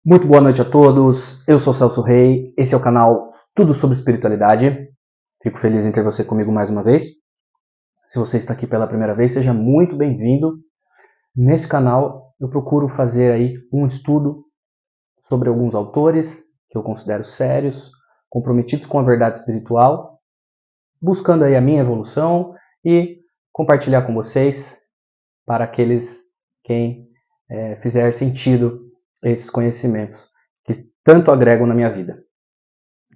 Muito boa noite a todos, eu sou Celso Rei, esse é o canal Tudo sobre Espiritualidade. Fico feliz em ter você comigo mais uma vez. Se você está aqui pela primeira vez, seja muito bem-vindo. Nesse canal eu procuro fazer aí um estudo sobre alguns autores que eu considero sérios, comprometidos com a verdade espiritual, buscando aí a minha evolução e compartilhar com vocês para aqueles quem fizer sentido esses conhecimentos que tanto agregam na minha vida.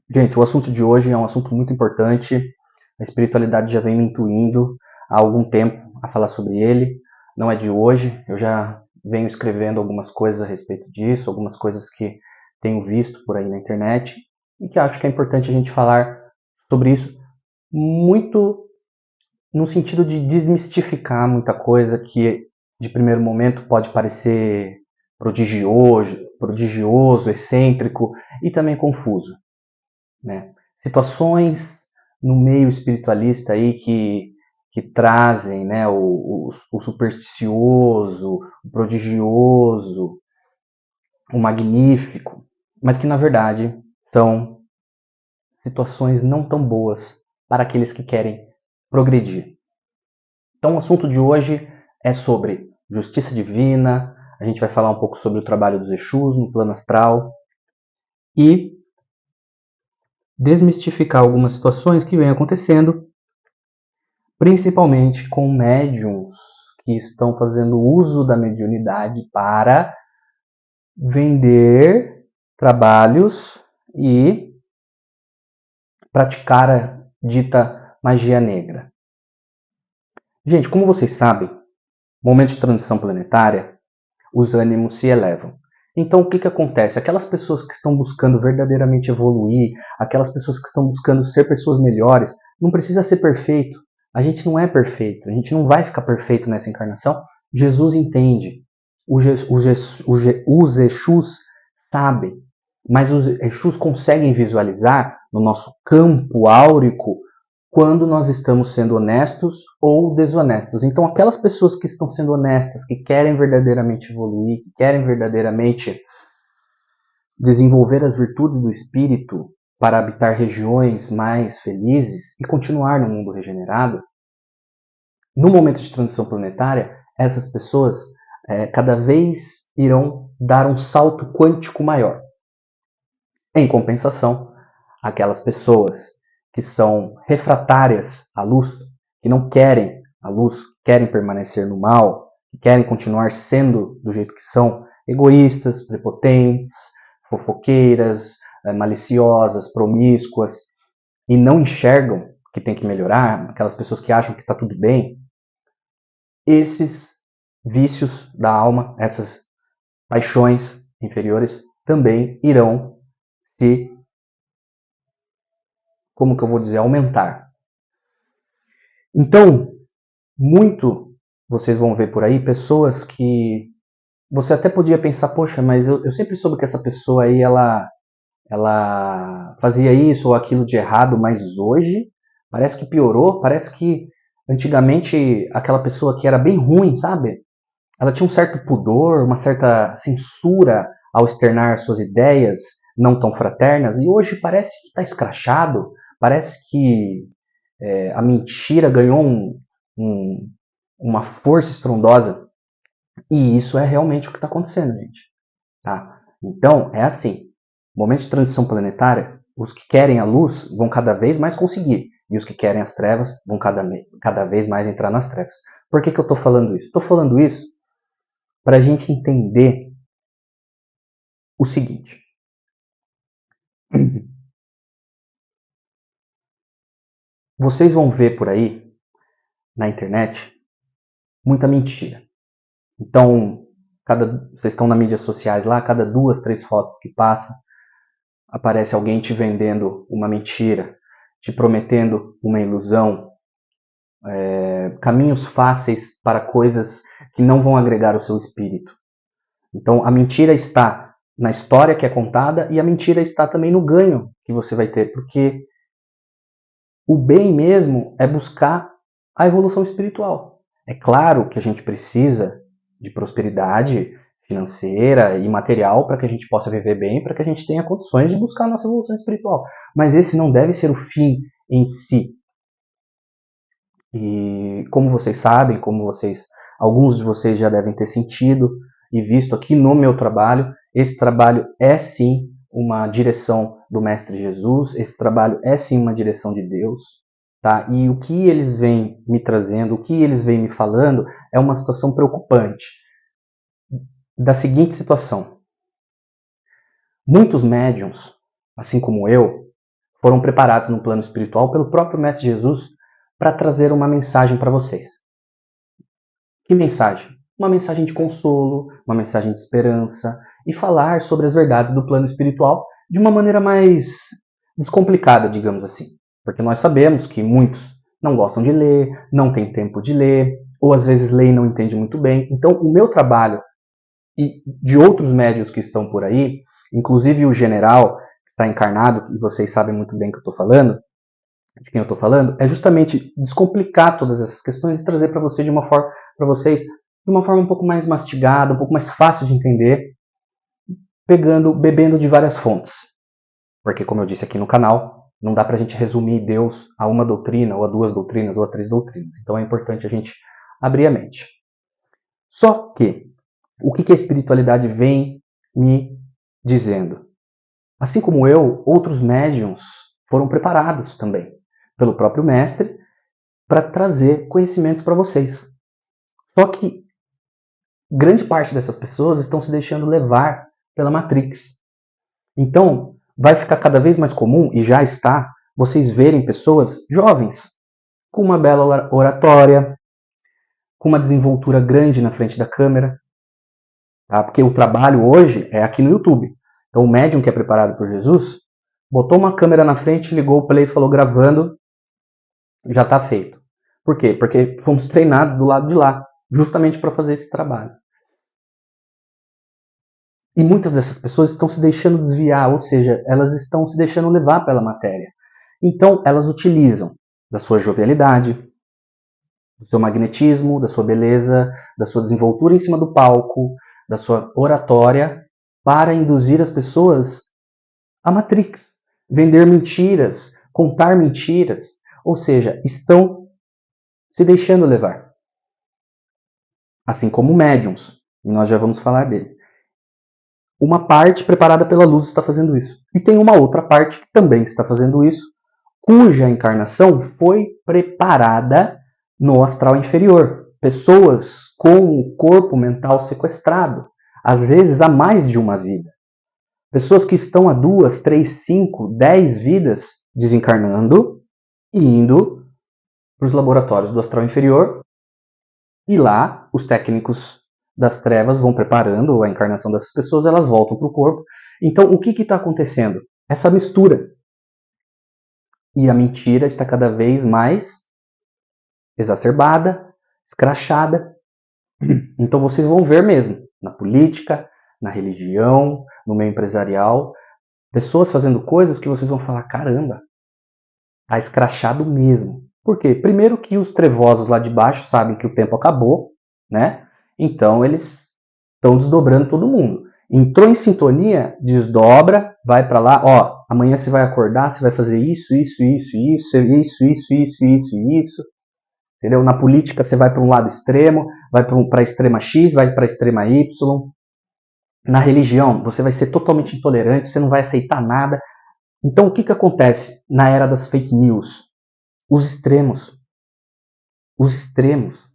Gente, o assunto de hoje é um assunto muito importante. A espiritualidade já vem me intuindo há algum tempo a falar sobre ele. Não é de hoje, eu já venho escrevendo algumas coisas a respeito disso, algumas coisas que tenho visto por aí na internet e que acho que é importante a gente falar sobre isso muito no sentido de desmistificar muita coisa que de primeiro momento pode parecer prodigioso, excêntrico e também confuso, né? Situações no meio espiritualista aí que trazem, né, o supersticioso, o prodigioso, o magnífico, mas que na verdade são situações não tão boas para aqueles que querem progredir. Então o assunto de hoje é sobre justiça divina, a gente vai falar um pouco sobre o trabalho dos Exus no plano astral e desmistificar algumas situações que vêm acontecendo, principalmente com médiums que estão fazendo uso da mediunidade para vender trabalhos e praticar a dita magia negra. Gente, como vocês sabem, momento de transição planetária, os ânimos se elevam. Então, o que acontece? Aquelas pessoas que estão buscando verdadeiramente evoluir, aquelas pessoas que estão buscando ser pessoas melhores, não precisa ser perfeito. A gente não é perfeito, a gente não vai ficar perfeito nessa encarnação. Jesus entende, os Exus sabem, mas os Exus conseguem visualizar no nosso campo áurico quando nós estamos sendo honestos ou desonestos. Então, aquelas pessoas que estão sendo honestas, que querem verdadeiramente evoluir, que querem verdadeiramente desenvolver as virtudes do espírito para habitar regiões mais felizes e continuar no mundo regenerado, no momento de transição planetária, essas pessoas cada vez irão dar um salto quântico maior. Em compensação, aquelas pessoas que são refratárias à luz, que não querem a luz, querem permanecer no mal, que querem continuar sendo do jeito que são, egoístas, prepotentes, fofoqueiras, maliciosas, promíscuas, e não enxergam que tem que melhorar, aquelas pessoas que acham que está tudo bem, esses vícios da alma, essas paixões inferiores, também irão se, como que eu vou dizer, aumentar. Então, muito vocês vão ver por aí pessoas que você até podia pensar, poxa, mas eu sempre soube que essa pessoa aí, ela fazia isso ou aquilo de errado, mas hoje parece que piorou, parece que antigamente aquela pessoa que era bem ruim, sabe? Ela tinha um certo pudor, uma certa censura ao externar suas ideias não tão fraternas, e hoje parece que está escrachado, parece que a mentira ganhou uma força estrondosa. E isso é realmente o que está acontecendo, gente. Tá? Então, é assim. Momento de transição planetária, os que querem a luz vão cada vez mais conseguir. E os que querem as trevas vão cada vez mais entrar nas trevas. Por que eu estou falando isso? Estou falando isso para a gente entender o seguinte. Vocês vão ver por aí, na internet, muita mentira. Então, vocês estão nas mídias sociais lá, cada 2, 3 fotos que passa, aparece alguém te vendendo uma mentira, te prometendo uma ilusão, caminhos fáceis para coisas que não vão agregar o seu espírito. Então, a mentira está na história que é contada e a mentira está também no ganho que você vai ter, porque o bem mesmo é buscar a evolução espiritual. É claro que a gente precisa de prosperidade financeira e material para que a gente possa viver bem, para que a gente tenha condições de buscar a nossa evolução espiritual. Mas esse não deve ser o fim em si. E como vocês sabem, alguns de vocês já devem ter sentido e visto aqui no meu trabalho, esse trabalho é sim uma direção do Mestre Jesus, esse trabalho é sim uma direção de Deus, tá? E o que eles vêm me trazendo, o que eles vêm me falando é uma situação preocupante. Da seguinte situação: muitos médiuns, assim como eu, foram preparados no plano espiritual pelo próprio Mestre Jesus para trazer uma mensagem para vocês. Que mensagem? Uma mensagem de consolo, uma mensagem de esperança e falar sobre as verdades do plano espiritual de uma maneira mais descomplicada, digamos assim. Porque nós sabemos que muitos não gostam de ler, não têm tempo de ler, ou às vezes lê e não entende muito bem. Então, o meu trabalho e de outros médiuns que estão por aí, inclusive o general que está encarnado, e vocês sabem muito bem que eu estou falando, de quem eu estou falando, é justamente descomplicar todas essas questões e trazer para vocês de uma forma um pouco mais mastigada, um pouco mais fácil de entender, bebendo de várias fontes. Porque, como eu disse aqui no canal, não dá para a gente resumir Deus a uma doutrina, ou a duas doutrinas, ou a três doutrinas. Então é importante a gente abrir a mente. Só que, o que a espiritualidade vem me dizendo? Assim como eu, outros médiuns foram preparados também pelo próprio mestre para trazer conhecimentos para vocês. Só que grande parte dessas pessoas estão se deixando levar pela Matrix. Então, vai ficar cada vez mais comum, e já está, vocês verem pessoas jovens com uma bela oratória, com uma desenvoltura grande na frente da câmera, tá? Porque o trabalho hoje é aqui no YouTube. Então, o médium que é preparado por Jesus botou uma câmera na frente, ligou o play e falou gravando, já está feito. Por quê? Porque fomos treinados do lado de lá, justamente para fazer esse trabalho. E muitas dessas pessoas estão se deixando desviar, ou seja, elas estão se deixando levar pela matéria. Então, elas utilizam da sua jovialidade, do seu magnetismo, da sua beleza, da sua desenvoltura em cima do palco, da sua oratória, para induzir as pessoas à Matrix, vender mentiras, contar mentiras, ou seja, estão se deixando levar. Assim como médiums, e nós já vamos falar dele. Uma parte preparada pela luz está fazendo isso. E tem uma outra parte que também está fazendo isso, cuja encarnação foi preparada no astral inferior. Pessoas com o corpo mental sequestrado, às vezes há mais de uma vida. Pessoas que estão há 2, 3, 5, 10 vidas desencarnando e indo para os laboratórios do astral inferior. E lá, os técnicos das trevas vão preparando a encarnação dessas pessoas, elas voltam para o corpo. Então, o que está acontecendo? Essa mistura. E a mentira está cada vez mais exacerbada, escrachada. Então, vocês vão ver mesmo, na política, na religião, no meio empresarial, pessoas fazendo coisas que vocês vão falar, caramba, tá escrachado mesmo. Por quê? Primeiro que os trevosos lá de baixo sabem que o tempo acabou, né? Então eles estão desdobrando todo mundo. Entrou em sintonia, desdobra, vai para lá, ó, amanhã você vai acordar, você vai fazer isso, isso. Entendeu? Na política você vai para um lado extremo, vai para a extrema X, vai para a extrema Y. Na religião, você vai ser totalmente intolerante, você não vai aceitar nada. Então o que acontece na era das fake news? Os extremos. Os extremos.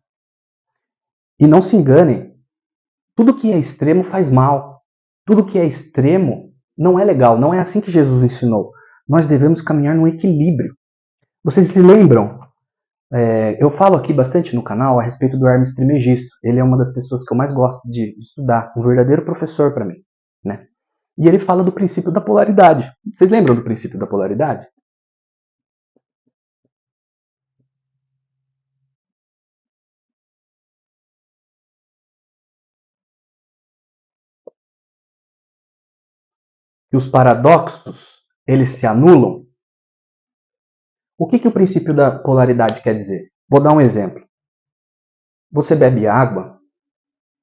E não se enganem, tudo que é extremo faz mal. Tudo que é extremo não é legal, não é assim que Jesus ensinou. Nós devemos caminhar no equilíbrio. Vocês se lembram? Eu falo aqui bastante no canal a respeito do Hermes Trismegisto. Ele é uma das pessoas que eu mais gosto de estudar, um verdadeiro professor para mim, né? E ele fala do princípio da polaridade. Vocês lembram do princípio da polaridade? Que os paradoxos, eles se anulam. O que o princípio da polaridade quer dizer? Vou dar um exemplo. Você bebe água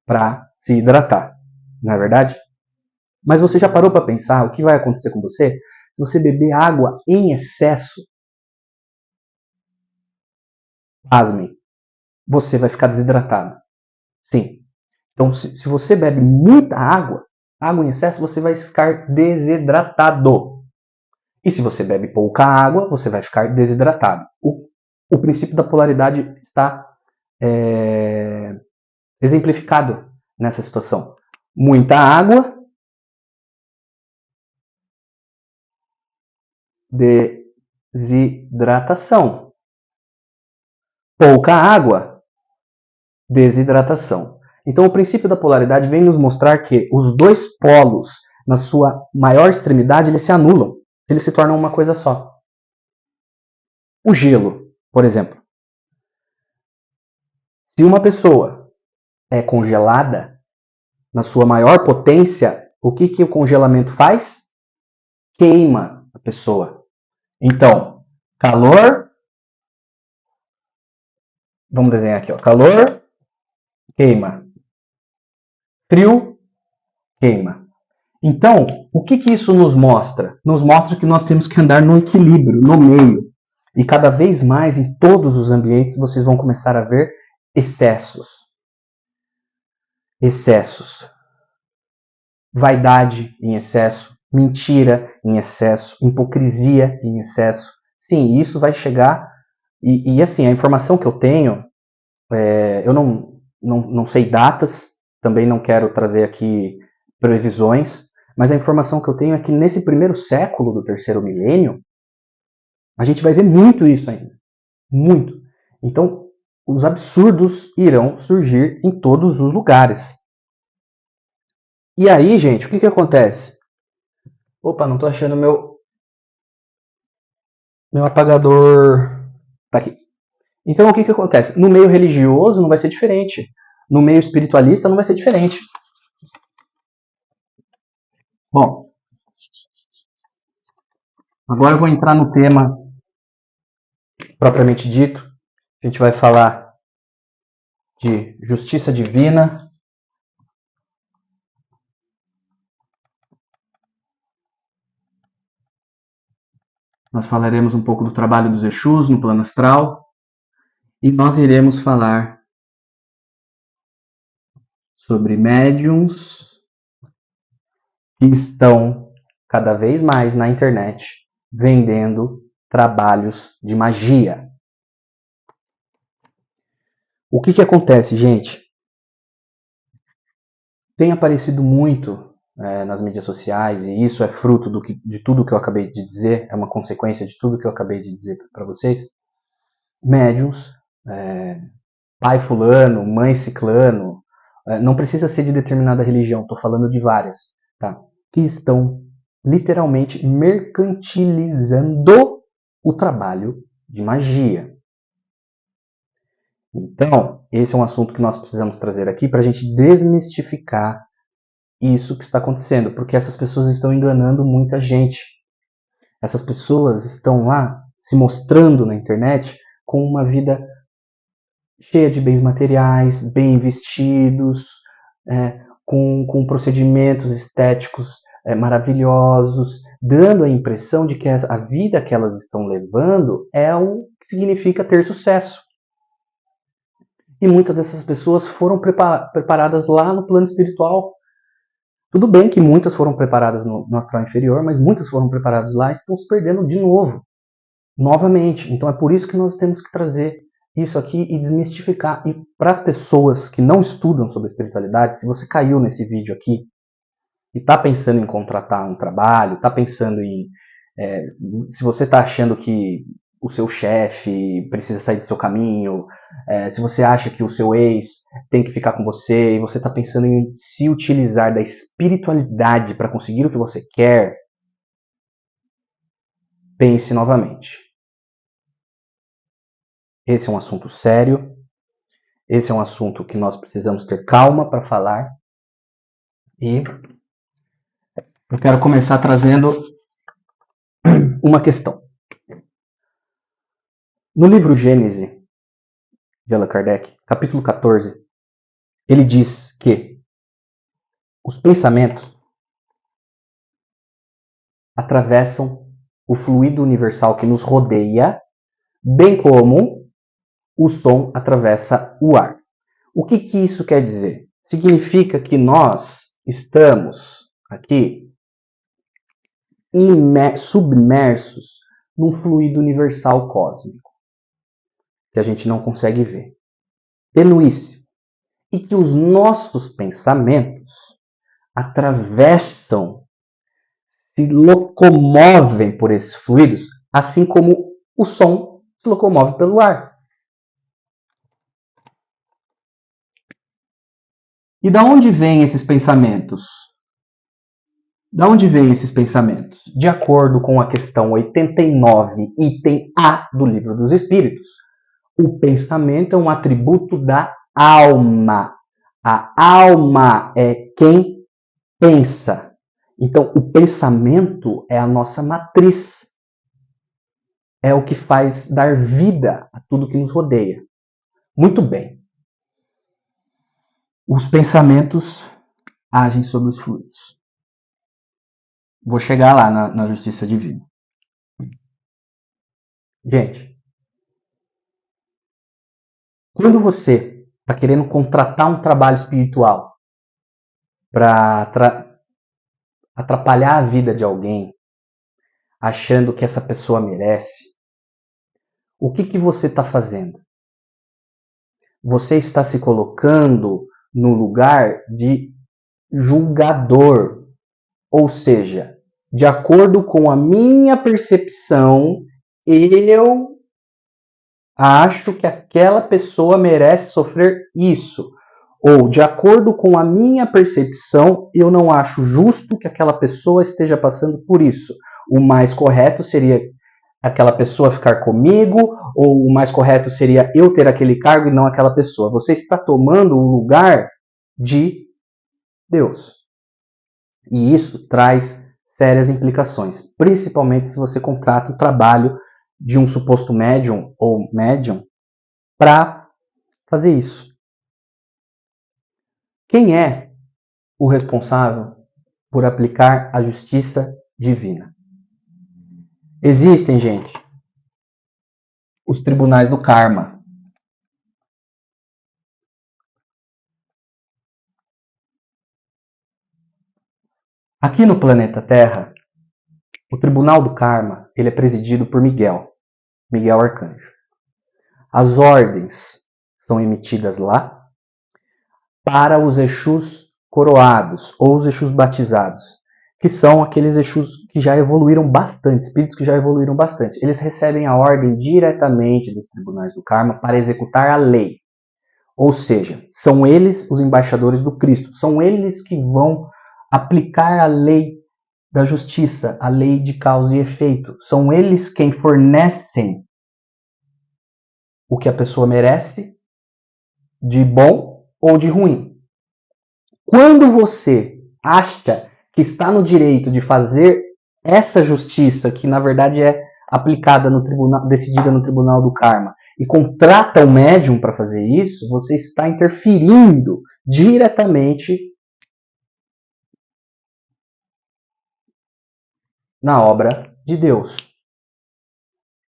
para se hidratar. não é verdade? Mas você já parou para pensar o que vai acontecer com você se você beber água em excesso? Pasmem, você vai ficar desidratado. Sim. Então, se você bebe muita água, água em excesso, você vai ficar desidratado. E se você bebe pouca água, você vai ficar desidratado. O princípio da polaridade está exemplificado nessa situação. Muita água, desidratação. Pouca água, desidratação. Então, o princípio da polaridade vem nos mostrar que os dois polos, na sua maior extremidade, eles se anulam. Eles se tornam uma coisa só. O gelo, por exemplo. Se uma pessoa é congelada, na sua maior potência, o que o congelamento faz? Queima a pessoa. Então, calor. Vamos desenhar aqui, ó. Calor, queima. Frio, queima. Então, o que isso nos mostra? Nos mostra que nós temos que andar no equilíbrio, no meio. E cada vez mais, em todos os ambientes, vocês vão começar a ver excessos. Excessos. Vaidade em excesso, mentira em excesso, hipocrisia em excesso. Sim, isso vai chegar. E assim, a informação que eu tenho, eu não sei datas, também não quero trazer aqui previsões, mas a informação que eu tenho é que nesse primeiro século do terceiro milênio, a gente vai ver muito isso ainda. Muito. Então, os absurdos irão surgir em todos os lugares. E aí, gente, o que acontece? Opa, não estou achando meu apagador. Tá aqui. Então, o que acontece? No meio religioso não vai ser diferente. No meio espiritualista não vai ser diferente. Bom, agora eu vou entrar no tema propriamente dito. A gente vai falar de justiça divina. Nós falaremos um pouco do trabalho dos Exus no plano astral. E nós iremos falar sobre médiums que estão cada vez mais na internet vendendo trabalhos de magia. O que acontece, gente? Tem aparecido muito nas mídias sociais, e isso é fruto de tudo que eu acabei de dizer, é uma consequência de tudo que eu acabei de dizer para vocês. Médiums, pai fulano, mãe ciclano, não precisa ser de determinada religião, estou falando de várias, tá? Que estão literalmente mercantilizando o trabalho de magia. Então, esse é um assunto que nós precisamos trazer aqui para a gente desmistificar isso que está acontecendo, porque essas pessoas estão enganando muita gente. Essas pessoas estão lá se mostrando na internet com uma vida cheia de bens materiais, bem vestidos, com procedimentos estéticos maravilhosos, dando a impressão de que a vida que elas estão levando é o que significa ter sucesso. E muitas dessas pessoas foram preparadas lá no plano espiritual. Tudo bem que muitas foram preparadas no astral inferior, mas muitas foram preparadas lá e estão se perdendo de novo, novamente. Então é por isso que nós temos que trazer isso aqui e desmistificar. E para as pessoas que não estudam sobre espiritualidade, se você caiu nesse vídeo aqui e está pensando em contratar um trabalho, está pensando em... se você está achando que o seu chefe precisa sair do seu caminho, se você acha que o seu ex tem que ficar com você e você está pensando em se utilizar da espiritualidade para conseguir o que você quer, pense novamente. Esse é um assunto sério, esse é um assunto que nós precisamos ter calma para falar, e eu quero começar trazendo uma questão. No livro Gênese, de Allan Kardec, capítulo 14, ele diz que Os pensamentos atravessam o fluido universal que nos rodeia, bem como o som atravessa o ar. O que isso quer dizer? Significa que nós estamos aqui submersos num fluido universal cósmico, que a gente não consegue ver, tenuíssimo, e que os nossos pensamentos atravessam, se locomovem por esses fluidos, assim como o som se locomove pelo ar. E da onde vêm esses pensamentos? Da onde vêm esses pensamentos? De acordo com a questão 89, item A do Livro dos Espíritos, o pensamento é um atributo da alma. A alma é quem pensa. Então, o pensamento é a nossa matriz. É o que faz dar vida a tudo que nos rodeia. Muito bem. Os pensamentos agem sobre os fluidos. Vou chegar lá na justiça divina. Gente, quando você está querendo contratar um trabalho espiritual para atrapalhar a vida de alguém, achando que essa pessoa merece, o que você está fazendo? Você está se colocando no lugar de julgador. Ou seja, de acordo com a minha percepção, eu acho que aquela pessoa merece sofrer isso. Ou, de acordo com a minha percepção, eu não acho justo que aquela pessoa esteja passando por isso. O mais correto seria aquela pessoa ficar comigo, ou o mais correto seria eu ter aquele cargo e não aquela pessoa. Você está tomando o lugar de Deus. E isso traz sérias implicações, principalmente se você contrata o trabalho de um suposto médium ou médium para fazer isso. Quem é o responsável por aplicar a justiça divina? Existem, gente, os tribunais do karma. Aqui no planeta Terra, o Tribunal do Karma ele é presidido por Miguel Arcanjo. As ordens são emitidas lá para os Exus coroados ou os Exus batizados, que são aqueles Exus que já evoluíram bastante, espíritos que já evoluíram bastante. Eles recebem a ordem diretamente dos tribunais do karma para executar a lei. Ou seja, são eles os embaixadores do Cristo, são eles que vão aplicar a lei da justiça, a lei de causa e efeito. São eles quem fornecem o que a pessoa merece, de bom ou de ruim. Quando você acha que está no direito de fazer essa justiça, que na verdade é aplicada no tribunal, decidida no Tribunal do Karma, e contrata um médium para fazer isso, você está interferindo diretamente na obra de Deus.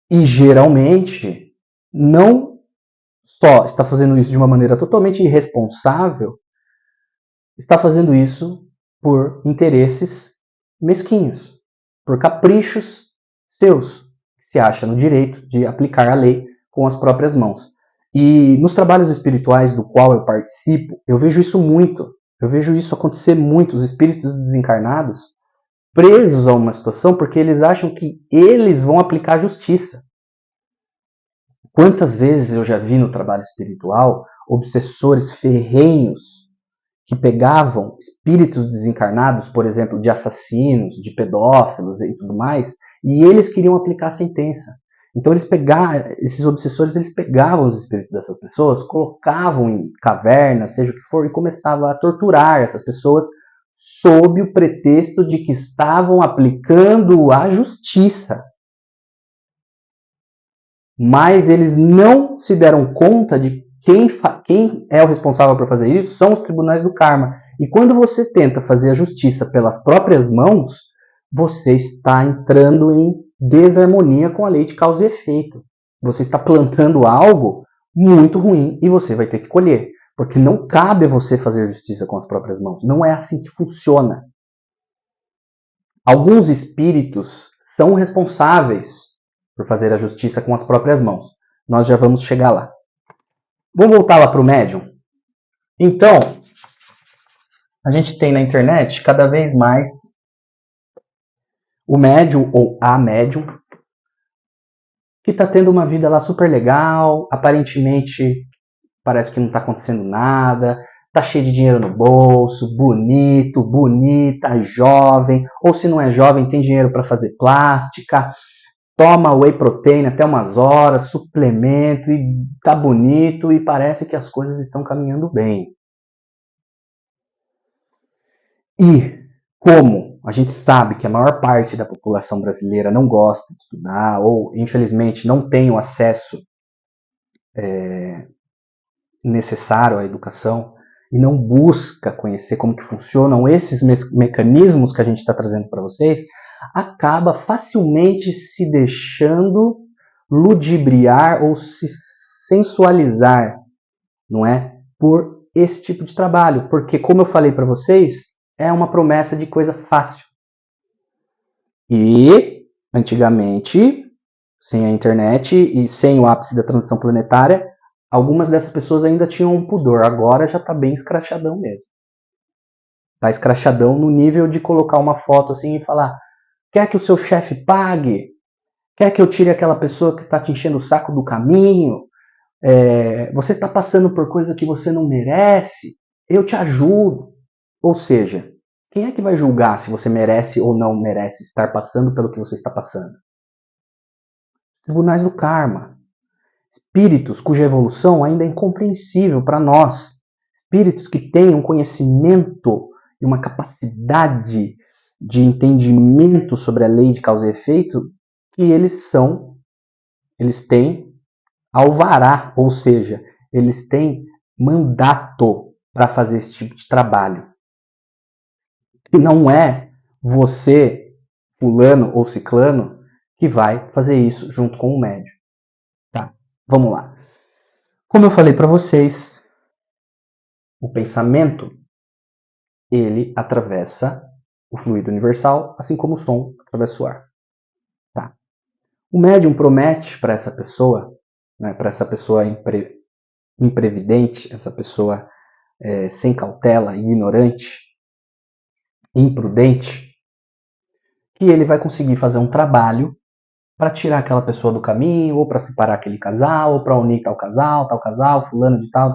E geralmente não só está fazendo isso de uma maneira totalmente irresponsável, está fazendo isso por interesses mesquinhos, por caprichos seus, que se acha no direito de aplicar a lei com as próprias mãos. E nos trabalhos espirituais do qual eu participo, eu vejo isso muito. Eu vejo isso acontecer muito, os espíritos desencarnados presos a uma situação porque eles acham que eles vão aplicar a justiça. Quantas vezes eu já vi no trabalho espiritual obsessores ferrenhos que pegavam espíritos desencarnados, por exemplo, de assassinos, de pedófilos e tudo mais, e eles queriam aplicar a sentença. Então esses obsessores eles pegavam os espíritos dessas pessoas, colocavam em cavernas, seja o que for, e começavam a torturar essas pessoas sob o pretexto de que estavam aplicando a justiça. Mas eles não se deram conta de quem é o responsável por fazer isso são os tribunais do karma. E quando você tenta fazer a justiça pelas próprias mãos, você está entrando em desarmonia com a lei de causa e efeito. Você está plantando algo muito ruim e você vai ter que colher. Porque não cabe a você fazer justiça com as próprias mãos. Não é assim que funciona. Alguns espíritos são responsáveis por fazer a justiça com as próprias mãos. Nós já vamos chegar lá. Vamos voltar lá para o médium? Então, a gente tem na internet cada vez mais o médium ou a médium que está tendo uma vida lá super legal, aparentemente parece que não está acontecendo nada, tá cheio de dinheiro no bolso, bonito, bonita, jovem, ou se não é jovem, tem dinheiro para fazer plástica, toma whey protein até umas horas, suplemento, e tá bonito e parece que as coisas estão caminhando bem. E como a gente sabe que a maior parte da população brasileira não gosta de estudar ou, infelizmente, não tem o acesso necessário à educação e não busca conhecer como que funcionam esses mecanismos que a gente está trazendo para vocês, acaba facilmente se deixando ludibriar ou se sensualizar, não é? Por esse tipo de trabalho, porque como eu falei para vocês, é uma promessa de coisa fácil. E antigamente, sem a internet e sem o ápice da transição planetária, algumas dessas pessoas ainda tinham um pudor. Agora já tá bem escrachadão mesmo. Tá escrachadão no nível de colocar uma foto assim e falar: quer que o seu chefe pague? Quer que eu tire aquela pessoa que tá te enchendo o saco do caminho? Você tá passando por coisa que você não merece? Eu te ajudo. Ou seja, quem é que vai julgar se você merece ou não merece estar passando pelo que você está passando? Tribunais do karma. Espíritos cuja evolução ainda é incompreensível para nós. Espíritos que têm um conhecimento e uma capacidade de entendimento sobre a lei de causa e efeito que eles têm alvará, ou seja, eles têm mandato para fazer esse tipo de trabalho. E não é você, fulano ou ciclano, que vai fazer isso junto com o médium. Tá, vamos lá. Como eu falei para vocês, o pensamento, ele atravessa o fluido universal, assim como o som atravessa o ar. Tá. O médium promete para essa pessoa, né, para essa pessoa imprevidente, essa pessoa sem cautela, ignorante, imprudente, que ele vai conseguir fazer um trabalho para tirar aquela pessoa do caminho, ou para separar aquele casal, ou para unir tal casal, fulano de tal,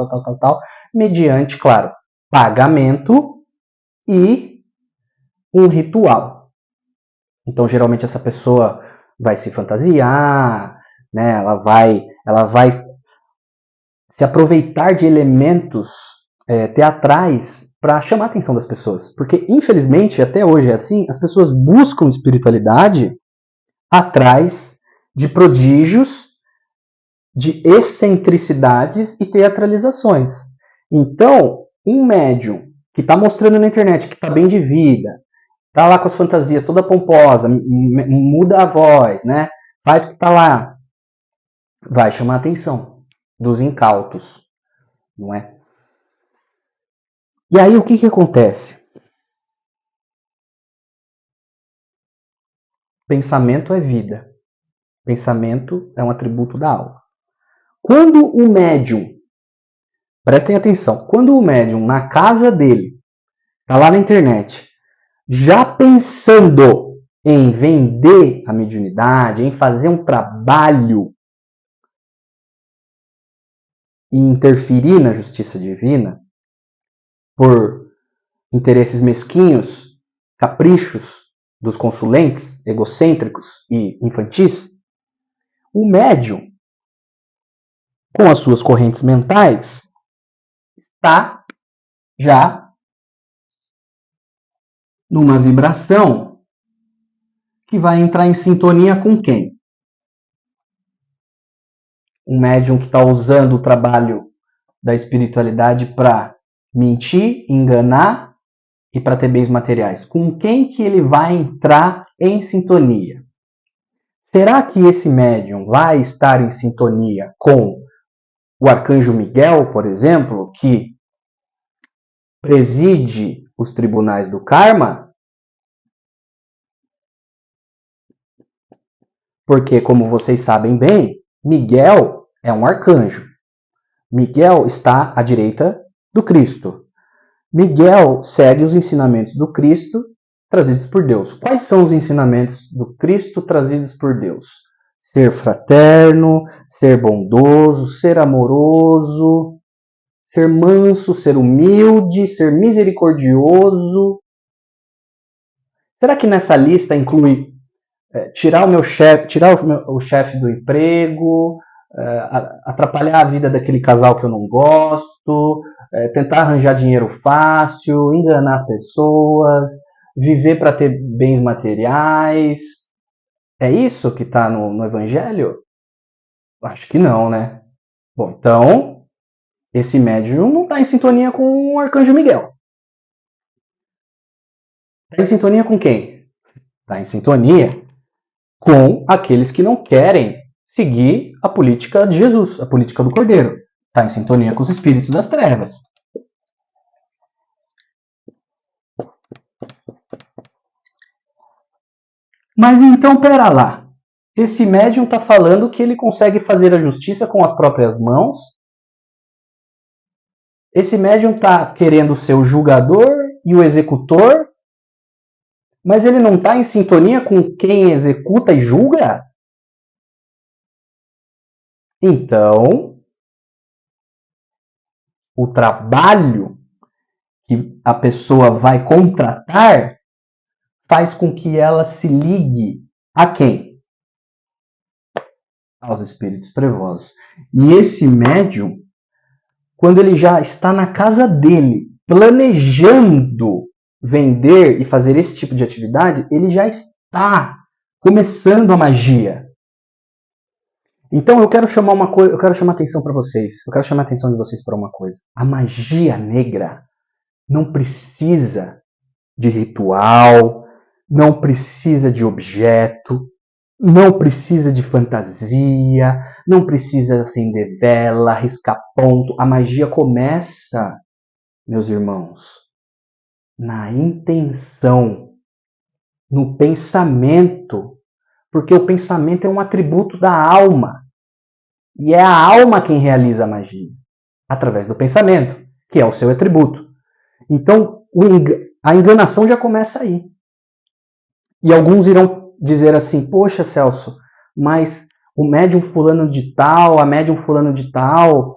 mediante, claro, pagamento e um ritual. Então, geralmente essa pessoa vai se fantasiar, né? Ela vai se aproveitar de elementos teatrais para chamar a atenção das pessoas. Porque, infelizmente, até hoje é assim, as pessoas buscam espiritualidade atrás de prodígios, de excentricidades e teatralizações. Então, um médium que está mostrando na internet que está bem de vida, está lá com as fantasias toda pomposa, muda a voz, né? Faz que está lá, vai chamar a atenção dos incautos, não é? E aí o que acontece? Pensamento é vida. Pensamento é um atributo da alma. Quando o médium, prestem atenção, quando o médium na casa dele, está lá na internet, já pensando em vender a mediunidade, em fazer um trabalho e interferir na justiça divina, por interesses mesquinhos, caprichos dos consulentes, egocêntricos e infantis, o médium, com as suas correntes mentais, está já numa vibração que vai entrar em sintonia com quem? Um médium que está usando o trabalho da espiritualidade para mentir, enganar e para ter bens materiais? Com quem que ele vai entrar em sintonia? Será que esse médium vai estar em sintonia com o arcanjo Miguel, por exemplo, que preside os tribunais do karma? Porque, como vocês sabem bem, Miguel é um arcanjo. Miguel está à direita do Cristo. Miguel segue os ensinamentos do Cristo trazidos por Deus. Quais são os ensinamentos do Cristo trazidos por Deus? Ser fraterno, ser bondoso, ser amoroso, ser manso, ser humilde, ser misericordioso. Será que nessa lista inclui tirar o chefe do emprego, atrapalhar a vida daquele casal que eu não gosto, tentar arranjar dinheiro fácil, enganar as pessoas, viver para ter bens materiais? É isso que está no Evangelho? Acho que não, né? Bom, então, esse médium não está em sintonia com o Arcanjo Miguel. Está em sintonia com quem? Está em sintonia com aqueles que não querem seguir a política de Jesus, a política do Cordeiro. Está em sintonia com os espíritos das trevas. Mas então, pera lá. Esse médium está falando que ele consegue fazer a justiça com as próprias mãos. Esse médium está querendo ser o julgador e o executor, mas ele não está em sintonia com quem executa e julga? Então, o trabalho que a pessoa vai contratar faz com que ela se ligue a quem? Aos espíritos trevosos. E esse médium, quando ele já está na casa dele, planejando vender e fazer esse tipo de atividade, ele já está começando a magia. Então eu quero chamar a atenção para vocês. Eu quero chamar a atenção de vocês para uma coisa. A magia negra não precisa de ritual, não precisa de objeto, não precisa de fantasia, não precisa acender vela, riscar ponto. A magia começa, meus irmãos, na intenção, no pensamento, porque o pensamento é um atributo da alma. E é a alma quem realiza a magia, através do pensamento, que é o seu atributo. Então, a enganação já começa aí. E alguns irão dizer assim, poxa, Celso, mas o médium fulano de tal, a médium fulano de tal,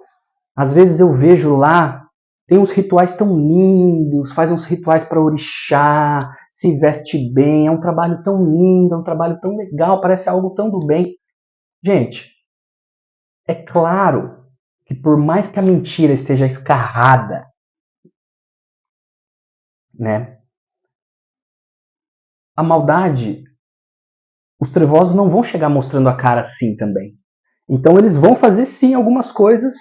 às vezes eu vejo lá, tem uns rituais tão lindos, faz uns rituais para orixá, se veste bem, é um trabalho tão lindo, é um trabalho tão legal, parece algo tão do bem. Gente, é claro que por mais que a mentira esteja escarrada, né, a maldade, os trevosos não vão chegar mostrando a cara assim também. Então eles vão fazer sim algumas coisas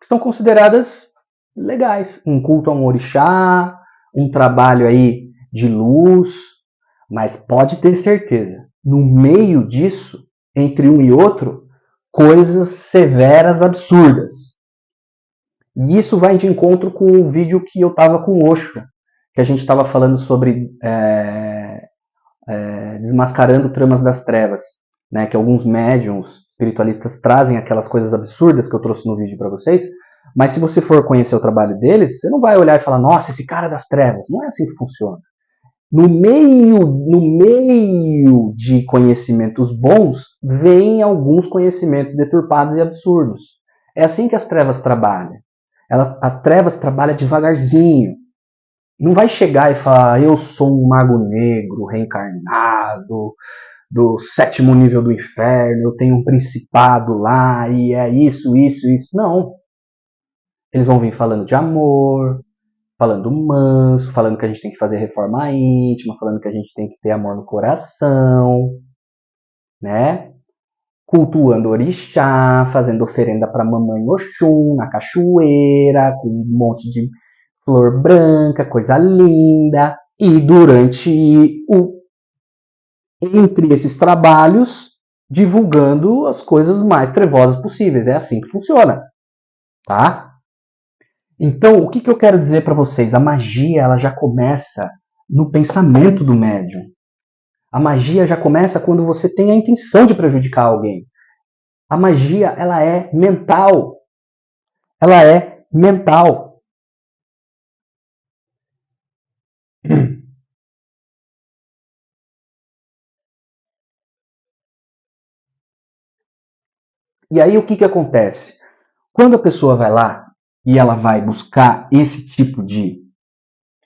que são consideradas legais. Um culto a um orixá, um trabalho aí de luz, mas pode ter certeza, no meio disso, entre um e outro, coisas severas, absurdas. E isso vai de encontro com o vídeo que eu estava com o Osho, que a gente estava falando sobre desmascarando tramas das trevas, né? Que alguns médiums espiritualistas trazem aquelas coisas absurdas que eu trouxe no vídeo para vocês, mas se você for conhecer o trabalho deles, você não vai olhar e falar, nossa, esse cara é das trevas. Não é assim que funciona. No meio de conhecimentos bons, vem alguns conhecimentos deturpados e absurdos. É assim que as trevas trabalham. As trevas trabalham devagarzinho. Não vai chegar e falar, eu sou um mago negro reencarnado do 7º nível do inferno, eu tenho um principado lá e é isso, isso, isso. Não. Eles vão vir falando de amor, falando manso, falando que a gente tem que fazer reforma íntima, falando que a gente tem que ter amor no coração, né? cultuando orixá, fazendo oferenda para mamãe Oxum, na cachoeira, com um monte de flor branca, coisa linda. E entre esses trabalhos, divulgando as coisas mais trevosas possíveis. É assim que funciona, tá? Então, o que eu quero dizer para vocês? A magia, ela já começa no pensamento do médium. A magia já começa quando você tem a intenção de prejudicar alguém. A magia, ela é mental. Ela é mental. E aí, o que acontece? Quando a pessoa vai lá e ela vai buscar esse tipo de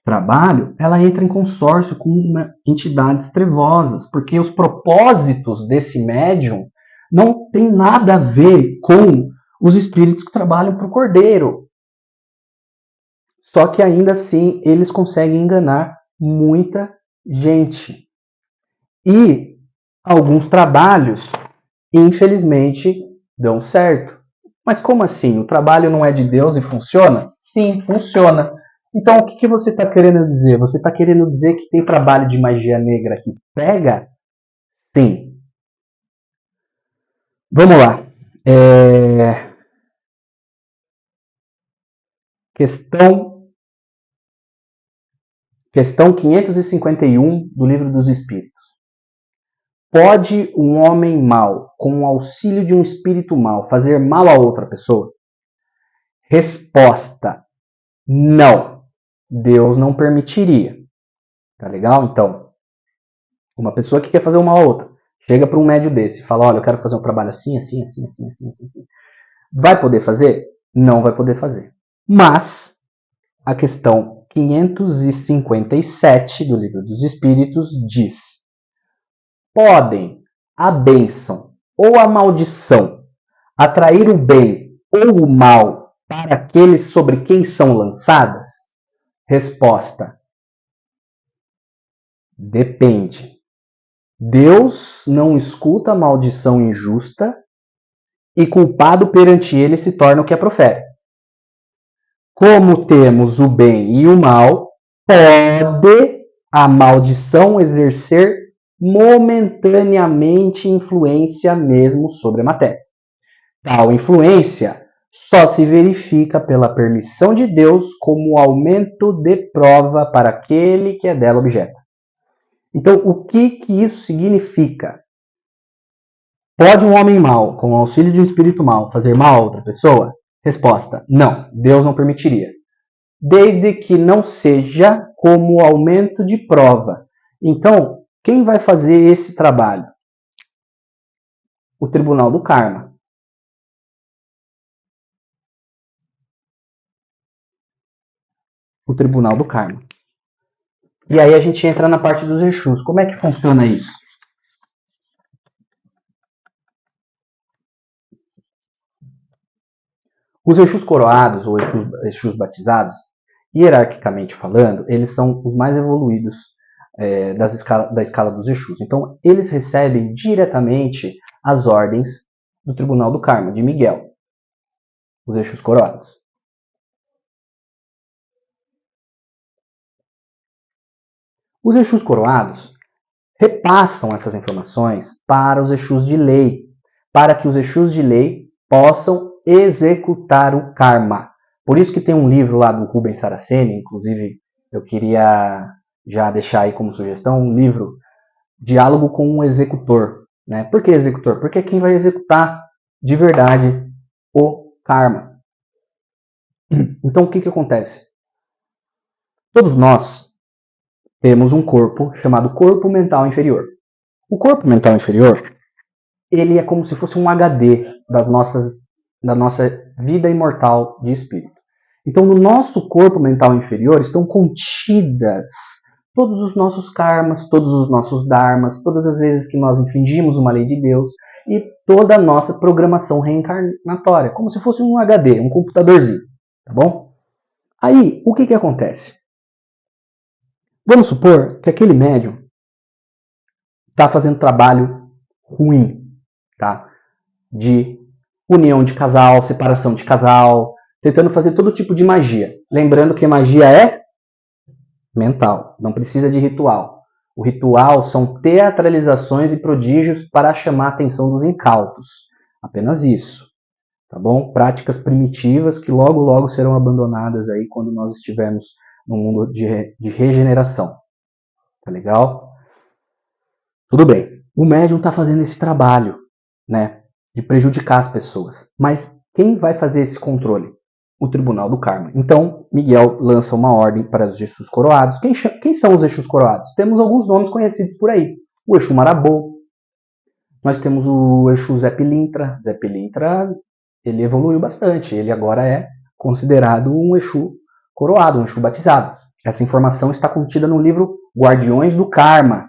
trabalho, ela entra em consórcio com entidades trevosas, porque os propósitos desse médium não tem nada a ver com os espíritos que trabalham para o cordeiro. Só que ainda assim eles conseguem enganar muita gente. E alguns trabalhos, infelizmente, dão certo. Mas como assim? O trabalho não é de Deus e funciona? Sim, funciona. Então o que você está querendo dizer? Você está querendo dizer que tem trabalho de magia negra que pega? Sim. Vamos lá. Questão 551 do Livro dos Espíritos. Pode um homem mau, com o auxílio de um espírito mau, fazer mal a outra pessoa? Resposta: não. Deus não permitiria. Tá legal? Então, uma pessoa que quer fazer um mal a outra, chega para um médium desse e fala: olha, eu quero fazer um trabalho assim, assim, assim, assim, assim, assim, assim. Vai poder fazer? Não vai poder fazer. Mas, a questão 557 do Livro dos Espíritos diz: podem a bênção ou a maldição atrair o bem ou o mal para aqueles sobre quem são lançadas? Resposta: depende. Deus não escuta a maldição injusta e culpado perante ele se torna o que a profere. Como temos o bem e o mal, pode a maldição exercer momentaneamente influência mesmo sobre a matéria. Tal influência só se verifica pela permissão de Deus como aumento de prova para aquele que é dela objeto. Então, o que isso significa? Pode um homem mau, com o auxílio de um espírito mau, fazer mal a outra pessoa? Resposta: não, Deus não permitiria. Desde que não seja como aumento de prova. Então, quem vai fazer esse trabalho? O Tribunal do Karma. O Tribunal do Karma. E aí a gente entra na parte dos Exus. Como é que funciona isso? Os Exus coroados, ou Exus batizados, hierarquicamente falando, eles são os mais evoluídos da escala dos Exus. Então, eles recebem diretamente as ordens do Tribunal do Karma, de Miguel, os Exus coroados. Os Exus coroados repassam essas informações para os Exus de lei, para que os Exus de lei possam executar o karma. Por isso que tem um livro lá do Rubens Saraceni, inclusive eu queria já deixar aí como sugestão um livro, Diálogo com um Executor. Né? Por que executor? Porque é quem vai executar de verdade o karma. Então o que acontece? Todos nós temos um corpo chamado corpo mental inferior. O corpo mental inferior, ele é como se fosse um HD da nossa vida imortal de espírito. Então, no nosso corpo mental inferior estão contidas todos os nossos karmas, todos os nossos dharmas, todas as vezes que nós infringimos uma lei de Deus e toda a nossa programação reencarnatória, como se fosse um HD, um computadorzinho, tá bom? Aí, o que acontece? Vamos supor que aquele médium está fazendo trabalho ruim, tá? de união de casal, separação de casal, tentando fazer todo tipo de magia. Lembrando que magia é mental, não precisa de ritual. O ritual são teatralizações e prodígios para chamar a atenção dos incautos. Apenas isso, tá bom? Práticas primitivas que logo, logo serão abandonadas aí quando nós estivermos no mundo de regeneração. Tá legal? Tudo bem. O médium está fazendo esse trabalho, né, de prejudicar as pessoas. Mas quem vai fazer esse controle? O Tribunal do Karma. Então, Miguel lança uma ordem para os Exus coroados. Quem são os Exus coroados? Temos alguns nomes conhecidos por aí. O Exu Marabô. Nós temos o Exu Zé Pilintra. Zé Pilintra, ele evoluiu bastante. Ele agora é considerado um Exu coroado, um Exu batizado. Essa informação está contida no livro Guardiões do Karma,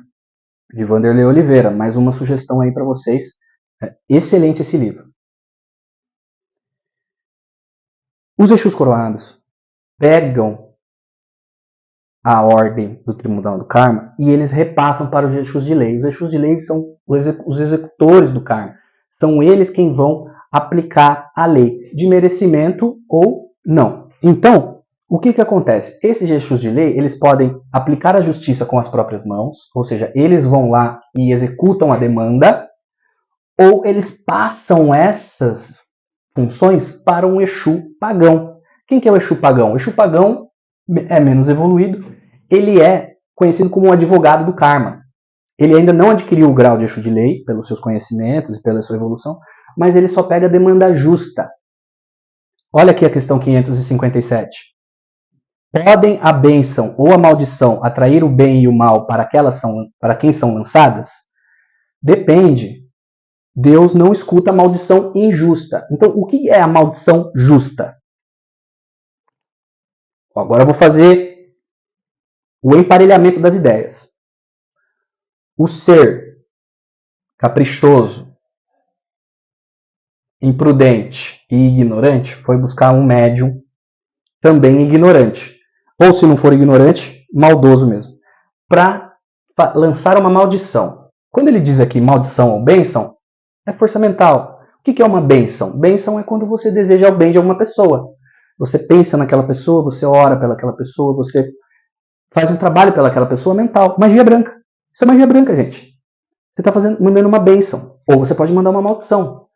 de Vanderlei Oliveira. Mais uma sugestão aí para vocês. É excelente esse livro. Os Exus coroados pegam a ordem do Tribunal do Karma e eles repassam para os Exus de lei. Os Exus de lei são os executores do Karma. São eles quem vão aplicar a lei de merecimento ou não. Então, o que acontece? Esses Exus de lei, eles podem aplicar a justiça com as próprias mãos, ou seja, eles vão lá e executam a demanda, ou eles passam essas funções para um Exu pagão. Quem que é o Exu pagão? O Exu pagão é menos evoluído, ele é conhecido como um advogado do karma. Ele ainda não adquiriu o grau de Exu de lei, pelos seus conhecimentos e pela sua evolução, mas ele só pega a demanda justa. Olha aqui a questão 557. Podem a bênção ou a maldição atrair o bem e o mal para quem são lançadas? Depende. Deus não escuta a maldição injusta. Então, o que é a maldição justa? Agora eu vou fazer o emparelhamento das ideias. O ser caprichoso, imprudente e ignorante foi buscar um médium também ignorante. Ou, se não for ignorante, maldoso mesmo. Para lançar uma maldição. Quando ele diz aqui maldição ou bênção, é força mental. O que é uma bênção? Bênção é quando você deseja o bem de alguma pessoa. Você pensa naquela pessoa, você ora pelaquela pessoa, você faz um trabalho pelaquela pessoa mental. Magia branca. Isso é magia branca, gente. Você está mandando uma bênção. Ou você pode mandar uma maldição.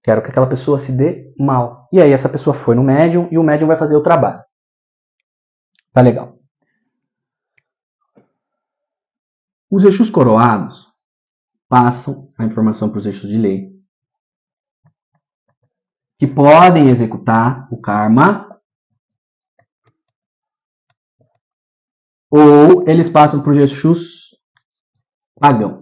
Quero que aquela pessoa se dê mal. E aí essa pessoa foi no médium e o médium vai fazer o trabalho. Tá legal. Os Exus coroados passam a informação para os Exus de lei, que podem executar o karma, ou eles passam para os Exus pagão.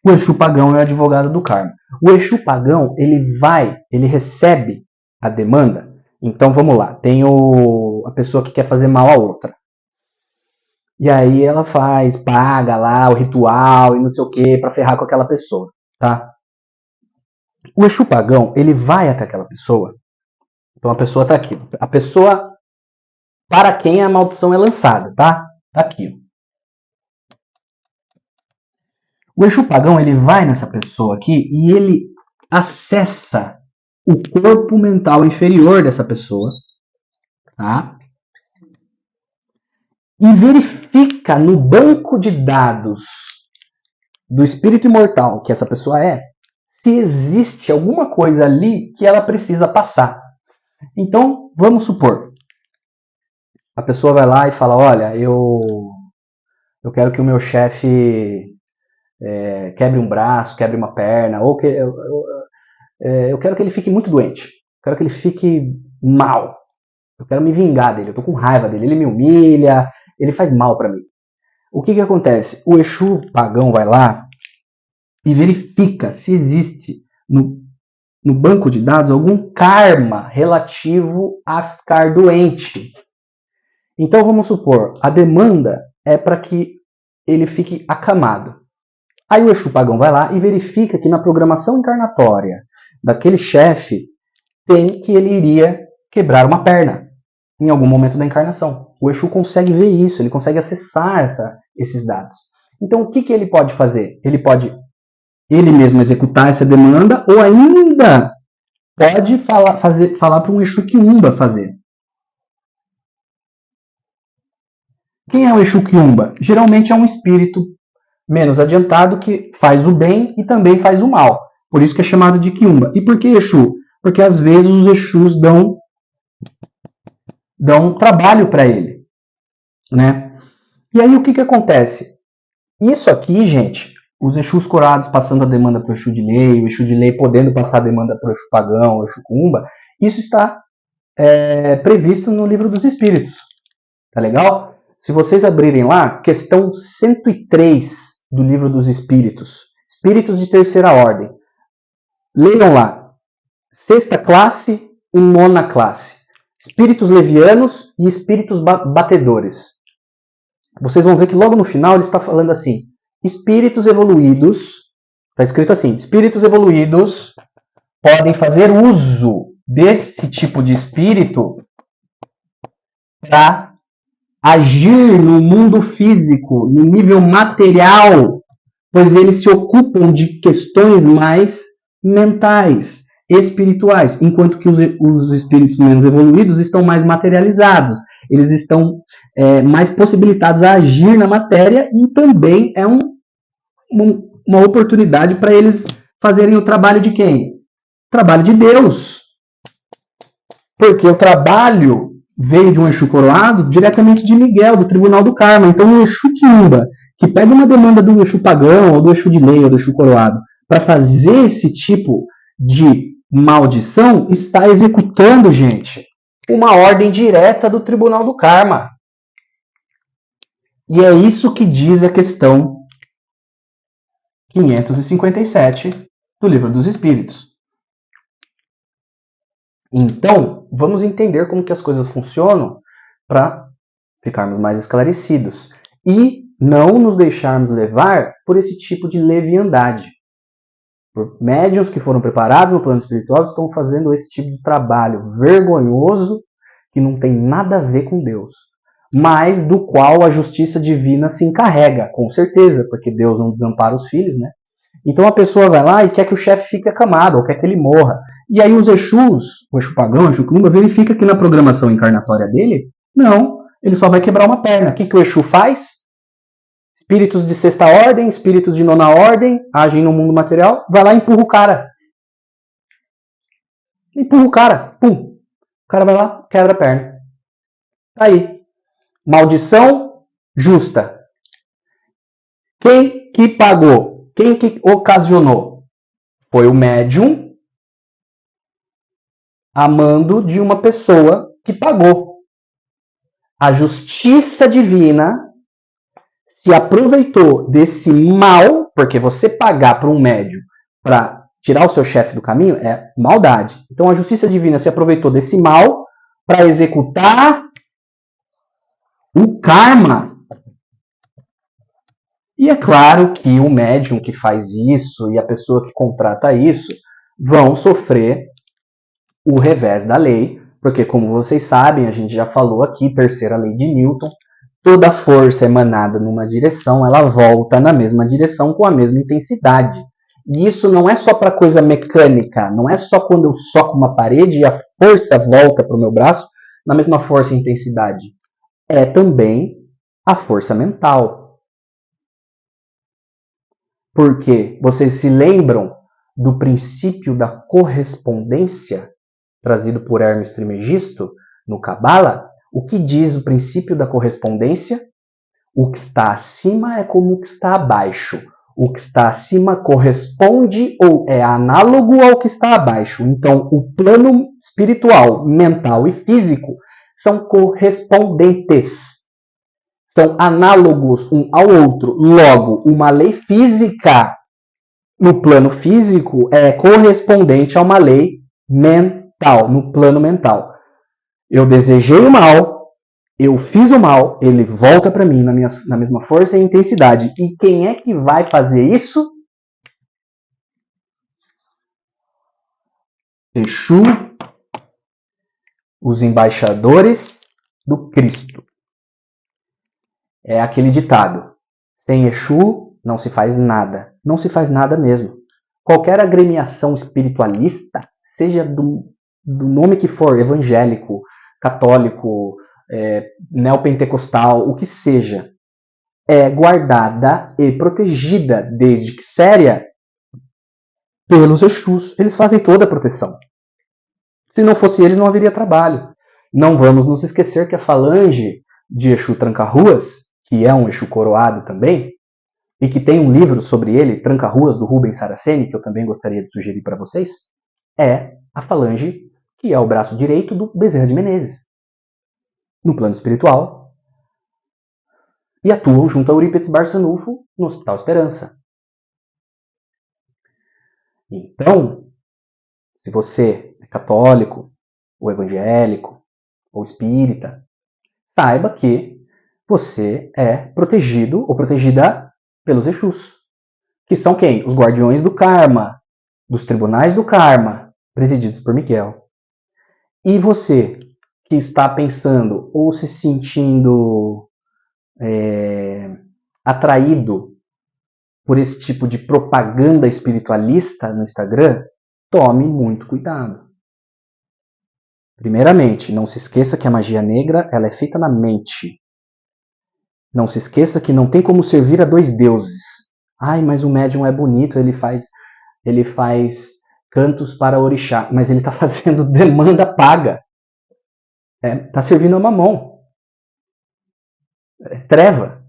O Exu pagão é o advogado do karma. O Exu pagão, ele recebe a demanda. Então vamos lá, tem a pessoa que quer fazer mal a outra. E aí ela paga lá o ritual e não sei o que para ferrar com aquela pessoa, tá? O Exu pagão, ele vai até aquela pessoa. Então a pessoa tá aqui. A pessoa para quem a maldição é lançada, tá? Tá aqui. O Exu pagão, ele vai nessa pessoa aqui e ele acessa o corpo mental inferior dessa pessoa, tá? E verifica no banco de dados do espírito imortal que essa pessoa é, se existe alguma coisa ali que ela precisa passar. Então, vamos supor, a pessoa vai lá e fala, olha, eu quero que o meu chefe quebre um braço, quebre uma perna, ou eu quero que ele fique muito doente, eu quero que ele fique mal, eu quero me vingar dele, eu tô com raiva dele, ele me humilha, ele faz mal para mim. O que acontece? O Exu pagão vai lá e verifica se existe no banco de dados algum karma relativo a ficar doente. Então vamos supor, a demanda é para que ele fique acamado. Aí o Exu pagão vai lá e verifica que na programação encarnatória daquele chefe tem que ele iria quebrar uma perna em algum momento da encarnação. O Exu consegue ver isso, ele consegue acessar esses dados. Então, o que ele pode fazer? Ele pode ele mesmo executar essa demanda ou ainda pode falar para um Exu Quiumba fazer. Quem é o Exu Quiumba? Geralmente é um espírito menos adiantado que faz o bem e também faz o mal. Por isso que é chamado de Quiumba. E por que Exu? Porque às vezes os Exus dão trabalho para ele, né? E aí o que acontece? Isso aqui, gente, os Exus coroados passando a demanda para o Exu de Lei, o Exu de Lei podendo passar a demanda para o Exu Pagão, o Exu Quiumba, isso está previsto no Livro dos Espíritos. Tá legal? Se vocês abrirem lá, questão 103 do Livro dos Espíritos, Espíritos de Terceira Ordem. Leiam lá, sexta classe e nona classe. Espíritos levianos e espíritos batedores. Vocês vão ver que logo no final ele está falando assim, espíritos evoluídos, está escrito assim, espíritos evoluídos podem fazer uso desse tipo de espírito para agir no mundo físico, no nível material, pois eles se ocupam de questões mais mentais, espirituais, enquanto que os espíritos menos evoluídos estão mais materializados, eles estão mais possibilitados a agir na matéria e também é uma oportunidade para eles fazerem o trabalho de quem? O trabalho de Deus. Porque o trabalho veio de um Exu coroado diretamente de Miguel, do Tribunal do Karma. Então o Exu Quiumba, que pega uma demanda do Exu Pagão, ou do Exu de Lei, ou do Exu coroado, para fazer esse tipo de maldição, está executando, gente, uma ordem direta do Tribunal do Karma. E é isso que diz a questão 557 do Livro dos Espíritos. Então, vamos entender como que as coisas funcionam para ficarmos mais esclarecidos e não nos deixarmos levar por esse tipo de leviandade. Por médiuns que foram preparados no plano espiritual estão fazendo esse tipo de trabalho vergonhoso que não tem nada a ver com Deus, mas do qual a justiça divina se encarrega, com certeza, porque Deus não desampara os filhos, né? Então a pessoa vai lá e quer que o chefe fique acamado, ou quer que ele morra. E aí os Exus, o Exu Pagão, o Exu Quiumba, verifica que na programação encarnatória dele, não, ele só vai quebrar uma perna. O que o Exu faz? Espíritos de sexta ordem, espíritos de nona ordem, agem no mundo material, vai lá e empurra o cara. Empurra o cara, pum. O cara vai lá, quebra a perna. Tá aí. Maldição justa. Quem que pagou? Quem que ocasionou? Foi o médium a mando de uma pessoa que pagou. A justiça divina se aproveitou desse mal, porque você pagar para um médium para tirar o seu chefe do caminho é maldade. Então a justiça divina se aproveitou desse mal para executar o karma. E é claro que o médium que faz isso e a pessoa que contrata isso vão sofrer o revés da lei, porque como vocês sabem, a gente já falou aqui, terceira lei de Newton, toda força emanada numa direção, ela volta na mesma direção com a mesma intensidade. E isso não é só para coisa mecânica, não é só quando eu soco uma parede e a força volta para o meu braço na mesma força e intensidade. É também a força mental. Porque vocês se lembram do princípio da correspondência trazido por Hermes Trismegisto no Cabala? O que diz o princípio da correspondência? O que está acima é como o que está abaixo. O que está acima corresponde ou é análogo ao que está abaixo. Então, o plano espiritual, mental e físico são correspondentes. São análogos um ao outro. Logo, uma lei física no plano físico é correspondente a uma lei mental, no plano mental. Eu desejei o mal, eu fiz o mal, ele volta para mim na mesma força e intensidade. E quem é que vai fazer isso? Exu, os embaixadores do Cristo. É aquele ditado: Sem Exu não se faz nada. Não se faz nada mesmo. Qualquer agremiação espiritualista, seja do nome que for, evangélico, católico, neopentecostal, o que seja, é guardada e protegida, desde que séria, pelos Exus. Eles fazem toda a proteção. Se não fosse eles, não haveria trabalho. Não vamos nos esquecer que a falange de Exu Tranca-Ruas, que é um Exu coroado também, e que tem um livro sobre ele, Tranca-Ruas, do Rubens Saraceni, que eu também gostaria de sugerir para vocês, é a falange que é o braço direito do Bezerra de Menezes, no plano espiritual, e atuam junto a Eurípides Barçanufo no Hospital Esperança. Então, se você é católico, ou evangélico, ou espírita, saiba que você é protegido ou protegida pelos Exus, que são quem? Os guardiões do karma, dos tribunais do karma, presididos por Miguel. E você que está pensando ou se sentindo atraído por esse tipo de propaganda espiritualista no Instagram, tome muito cuidado. Primeiramente, não se esqueça que a magia negra ela é feita na mente. Não se esqueça que não tem como servir a dois deuses. Ai, mas o médium é bonito, ele faz cantos para orixá, mas ele está fazendo demanda paga. Está servindo a mamão. É treva.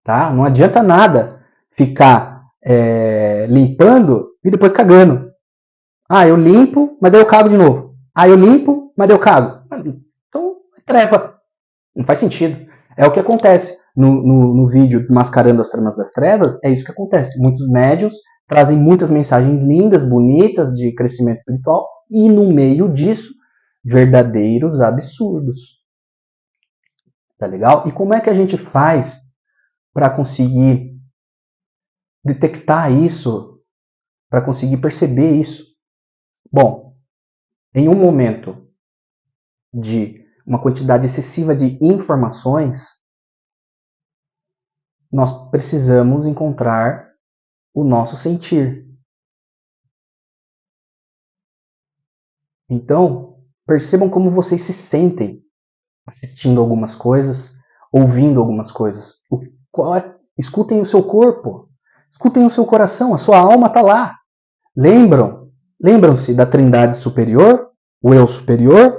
Tá? Não adianta nada ficar limpando e depois cagando. Ah, eu limpo, mas daí eu cago de novo. Ah, eu limpo, mas daí eu cago. Então, é treva. Não faz sentido. É o que acontece no vídeo Desmascarando as Tramas das Trevas, é isso que acontece. Muitos médiuns trazem muitas mensagens lindas, bonitas, de crescimento espiritual, e no meio disso, verdadeiros absurdos. Tá legal? E como é que a gente faz para conseguir detectar isso, para conseguir perceber isso? Bom, em um momento de uma quantidade excessiva de informações, nós precisamos encontrar o nosso sentir. Então, percebam como vocês se sentem assistindo algumas coisas, ouvindo algumas coisas. Escutem o seu corpo, escutem o seu coração, a sua alma está lá. Lembram-se da trindade superior, o eu superior,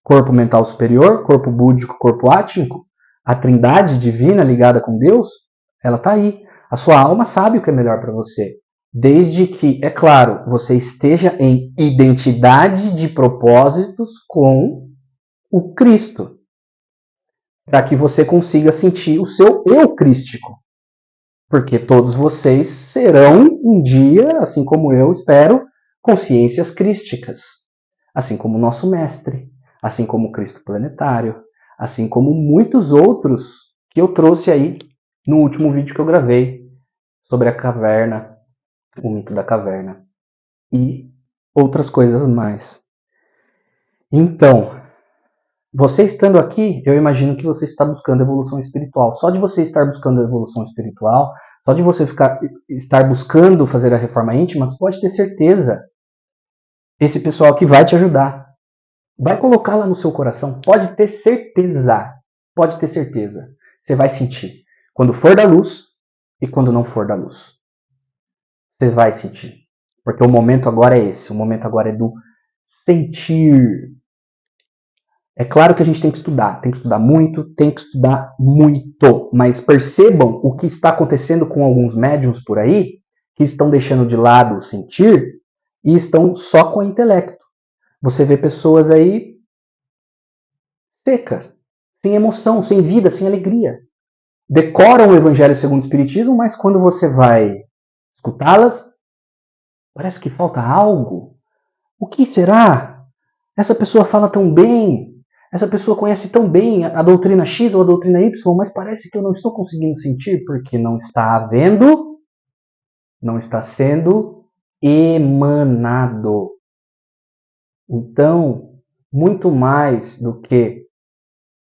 corpo mental superior, corpo búdico, corpo átmico, a trindade divina ligada com Deus, ela está aí. A sua alma sabe o que é melhor para você. Desde que, é claro, você esteja em identidade de propósitos com o Cristo. Para que você consiga sentir o seu eu crístico. Porque todos vocês serão um dia, assim como eu espero, consciências crísticas. Assim como o nosso mestre, assim como o Cristo planetário, assim como muitos outros que eu trouxe aí no último vídeo que eu gravei sobre a caverna, o mito da caverna e outras coisas mais. Então, você estando aqui, eu imagino que você está buscando evolução espiritual. Só de você estar buscando evolução espiritual, só de você estar buscando fazer a reforma íntima, você pode ter certeza, esse pessoal aqui vai te ajudar. Vai colocá-la no seu coração. Pode ter certeza. Pode ter certeza. Você vai sentir. Quando for da luz e quando não for da luz. Você vai sentir. Porque o momento agora é esse. O momento agora é do sentir. É claro que a gente tem que estudar muito, mas percebam o que está acontecendo com alguns médiums por aí, que estão deixando de lado o sentir e estão só com o intelecto. Você vê pessoas aí secas, sem emoção, sem vida, sem alegria. Decoram o Evangelho segundo o Espiritismo, mas quando você vai escutá-las, parece que falta algo. O que será? Essa pessoa fala tão bem, essa pessoa conhece tão bem a doutrina X ou a doutrina Y, mas parece que eu não estou conseguindo sentir porque não está havendo, não está sendo emanado. Então, muito mais do que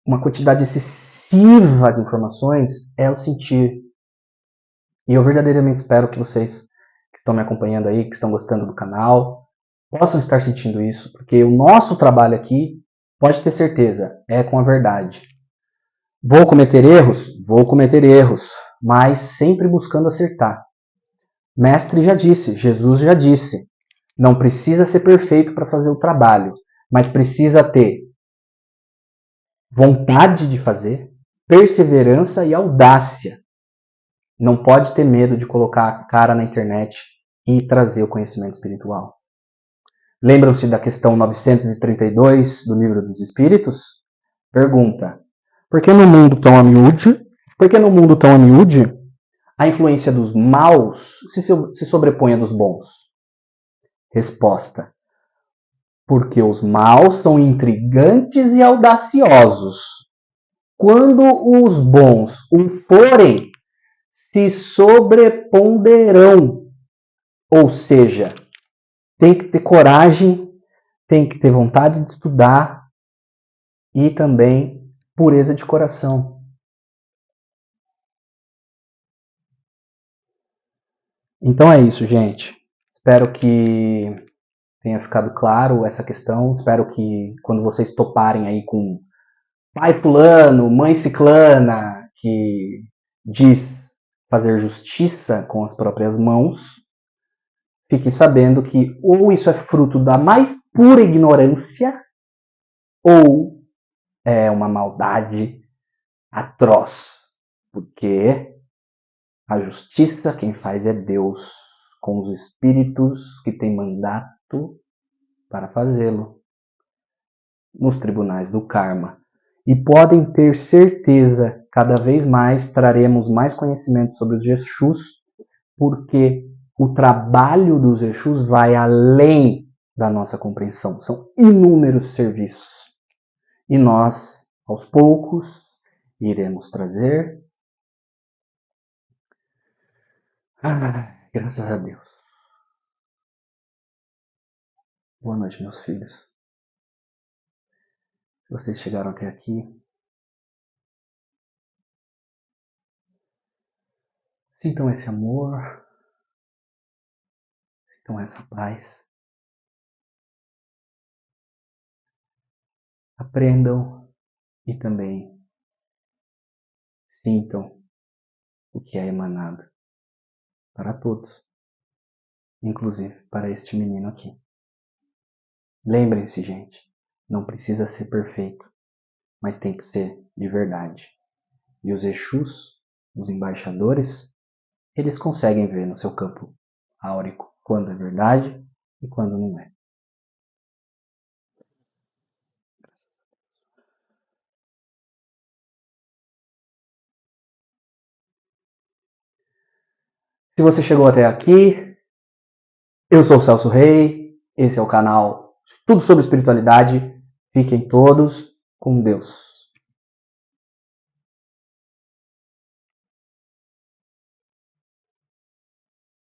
uma quantidade excessiva de informações é o sentir. E eu verdadeiramente espero que vocês que estão me acompanhando aí, que estão gostando do canal, possam estar sentindo isso, porque o nosso trabalho aqui, pode ter certeza, é com a verdade. Vou cometer erros? Vou cometer erros, mas sempre buscando acertar. Mestre já disse, Jesus já disse, não precisa ser perfeito para fazer o trabalho, mas precisa ter vontade de fazer, perseverança e audácia. Não pode ter medo de colocar a cara na internet e trazer o conhecimento espiritual. Lembram-se da questão 932 do Livro dos Espíritos? Pergunta: por que no mundo tão a miúde a influência dos maus se sobrepõe à dos bons? Resposta: porque os maus são intrigantes e audaciosos. Quando os bons o forem, se sobreponderão. Ou seja, tem que ter coragem, tem que ter vontade de estudar e também pureza de coração. Então é isso, gente. Espero que tenha ficado claro essa questão. Espero que quando vocês toparem aí com pai fulano, mãe ciclana, que diz fazer justiça com as próprias mãos, fiquem sabendo que ou isso é fruto da mais pura ignorância, ou é uma maldade atroz. Porque a justiça quem faz é Deus, com os espíritos que têm mandato para fazê-lo, nos tribunais do karma. E podem ter certeza, cada vez mais traremos mais conhecimento sobre os Exus, porque o trabalho dos Exus vai além da nossa compreensão. São inúmeros serviços. E nós, aos poucos, iremos trazer. Graças a Deus. Boa noite, meus filhos. Se vocês chegaram até aqui, sintam esse amor, sintam essa paz. Aprendam e também sintam o que é emanado para todos, inclusive para este menino aqui. Lembrem-se, gente, não precisa ser perfeito, mas tem que ser de verdade. E os Exus, os embaixadores, eles conseguem ver no seu campo áurico quando é verdade e quando não é. Se você chegou até aqui, eu sou o Celso Rei, esse é o canal Tudo sobre Espiritualidade. Fiquem todos com Deus.